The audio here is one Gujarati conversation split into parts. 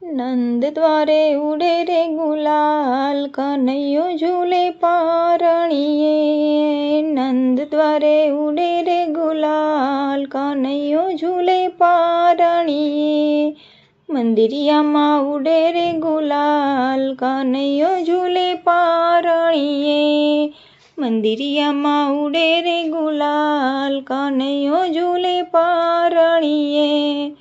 નંદ દ્વારે ઉડે રે ગુલાલ, કનૈયો ઝૂલે પારણીએ. નંદ દ્વારે ઉડે રે ગુલાલ, કનૈયો ઝૂલે પારણીએ. મંદિરિયામાં ઉડે રે ગુલાલ, કનૈયો ઝૂલે પારણીએ. મંદિરિયામાં ઉડે રે ગુલાલ, કનૈયો ઝૂલે પારણીએ.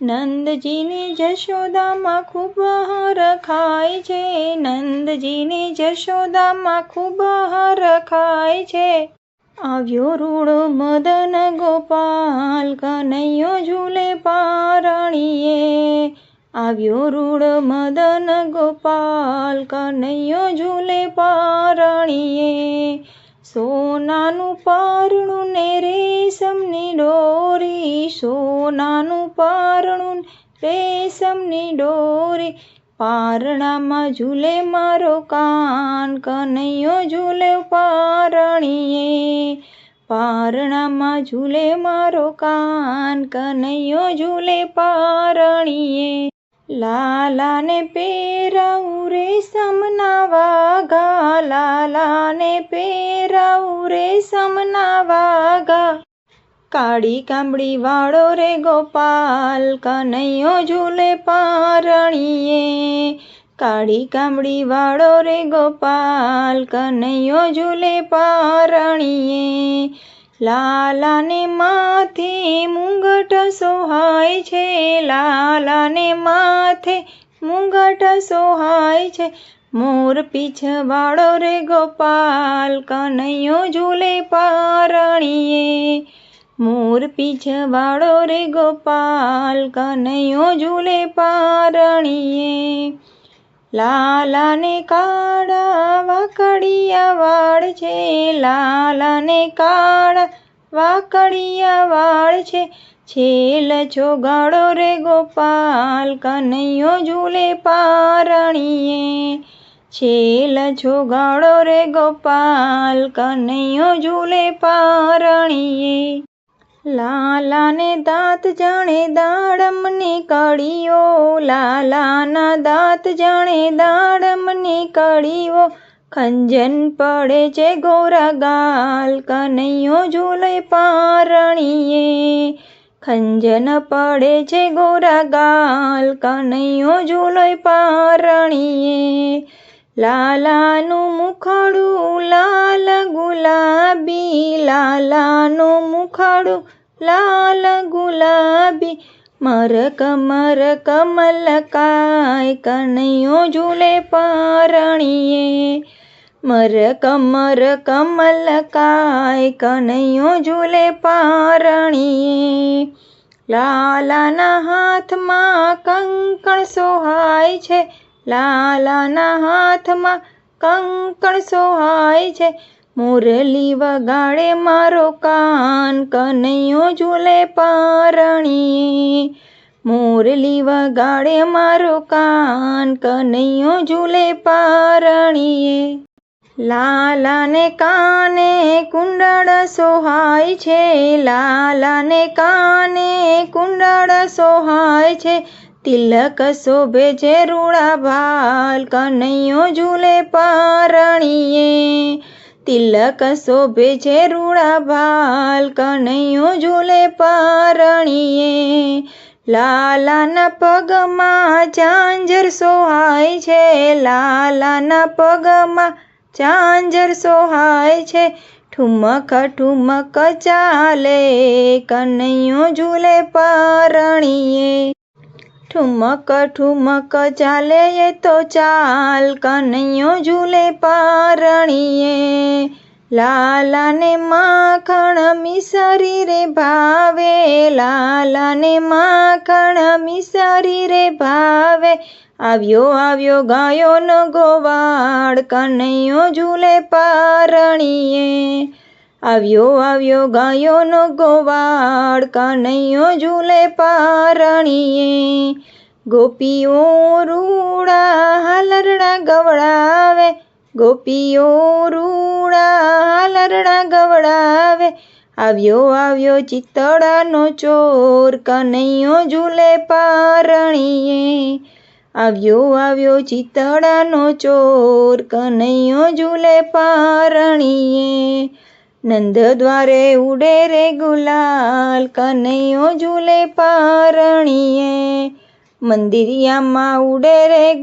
નંદજીની જશોદામાં ખૂબ હરખાય છે, નંદજીની જશોદામાં ખૂબ હરખાય છે. આવ્યો રૂડો મદન ગોપાલ, કનૈયો ઝૂલે પારણીએ. આવ્યો રૂડો મદન ગોપાલ, કનૈયો ઝૂલે પારણીએ. સોનાનું પારણું ને રેશમની ડોરી, સોનાનું પારણું રેશમની ડોરી. પારણામાં ઝૂલે મારો કાન, કનૈયો ઝૂલે પારણીએ. પારણામાં ઝૂલે મારો કાન, કનૈયો ઝૂલે પારણીએ. લાલાને પહેરાવું રેશમના વાઘા, લાલાને પહેરાવું રેશમના વાઘા. કાળી કામળી વાળો રે ગોપાલ, કનૈયો ઝૂલે પારણીએ. કાળી કામળી વાળો રે ગોપાલ, કનૈયો ઝૂલે પારણીએ. લાલાને માથે મુંગટ સોહાય છે, લાલાને માથે મુંગટ સોહાય છે. મોર પીછ વાળો રે ગોપાલ, કનૈયો ઝૂલે પારણીએ. મોર પીછ વાળો રે ગોપાલ, કનૈયો ઝૂલે પારણીએ. લાલાને કાળા વાકડિયા વાળ છે, લાલાને કાળા વાકડિયા વાળ છે. છેલ છોગાડો રે ગોપાલ, કનૈયો ઝૂલે પારણીએ. છેલ છોગાડો રે ગોપાલ, કનૈયો ઝૂલે પારણીએ. લાલાને દાંત જાણે દાડમની કળીઓ, લાલાના દાંત જાણે દાડમની કળીઓ. ખંજન પડે છે ગોરા ગાલ, કનૈયો ઝૂલે પારણીએ. ખંજન પડે છે ગોરા ગાલ, કનૈયો ઝૂલે પારણીએ. લાલાનું મુખડું લાલ ગુલાબી, લાલાનું મુખડું લાલ ગુલાબી. મરક મરક મલકાય, કનૈયો ઝૂલે પારણીએ. મરક મરક મલકાય, કનૈયો ઝૂલે પારણીએ. લાલાના હાથમાં કંકણ સોહાય છે, લાલાના હાથમાં કંકણ સોહાય છે. મુરલી વગાડે મારો કાન, કનૈયો ઝૂલે પારણીએ. મુરલી વગાડે મારો કાન, કનૈયો ઝૂલે પારણીએ. લાલાને કાને કુંડળ સોહાય છે, લાલાને કાને કુંડળ સોહાય છે. તિલક શોભે છે રૂડા ભાલ, કનૈયો ઝૂલે પારણીએ. તિલક શોભે છે રૂડા ભાલ, કનૈયો ઝૂલે પારણીએ. લાલાના પગમાં ઝાંઝર સોહાય છે, લાલાના પગમાં ઝાંઝર સોહાય છે. ઠુમક ઠુમક ચાલે, કનૈયો ઝૂલે પારણીએ. ઠુમક ઠુમક ચાલે એ તો ચાલ, કનૈયો ઝૂલે પારણીએ. લાલાને માખણ મિસરી રે ભાવે, લાલાને માખણ મિસરી રે ભાવે. આવ્યો આવ્યો ગાયોનો ગોવાળ, કનૈયો ઝૂલે પારણીએ. આવ્યો આવ્યો ગાયોનો ગોવાળ, કનૈયો ઝૂલે પારણીએ. ગોપીઓ રૂડા હાલરડા ગવડાવે, ગોપીઓ રૂડા હાલરડા ગવડાવે. આવ્યો આવ્યો ચિતડાનો ચોર, કનૈયો ઝૂલે પારણીએ. આવ્યો આવ્યો ચિતડાનો ચોર, કનૈયો ઝૂલે પારણીએ. નંદ દ્વારે ઉડે રે ગુલાલ, કનૈયો ઝૂલે પારણીએ. મંદિરિયામાં ઉડે રે